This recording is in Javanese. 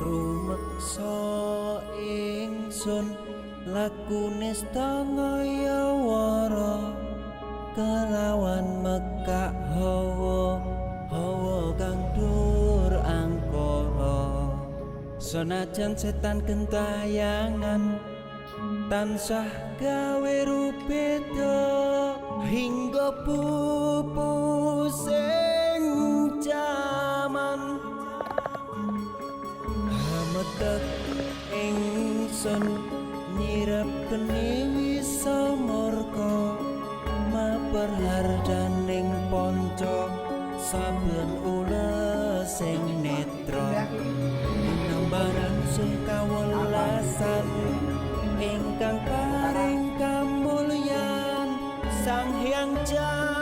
rumeksa ingsun lakune stangaya wara kelawan mekak hawa kang dur angkara senajan setan gentayangan tansah gawe rupeda hingga pupu sing jaman hametek ingsun nyirap kene wisa murka maperhardaning ponco saben ula sing netra nambaran sing kawelasan ingkang paring kamulyan Sang Hyang Jaya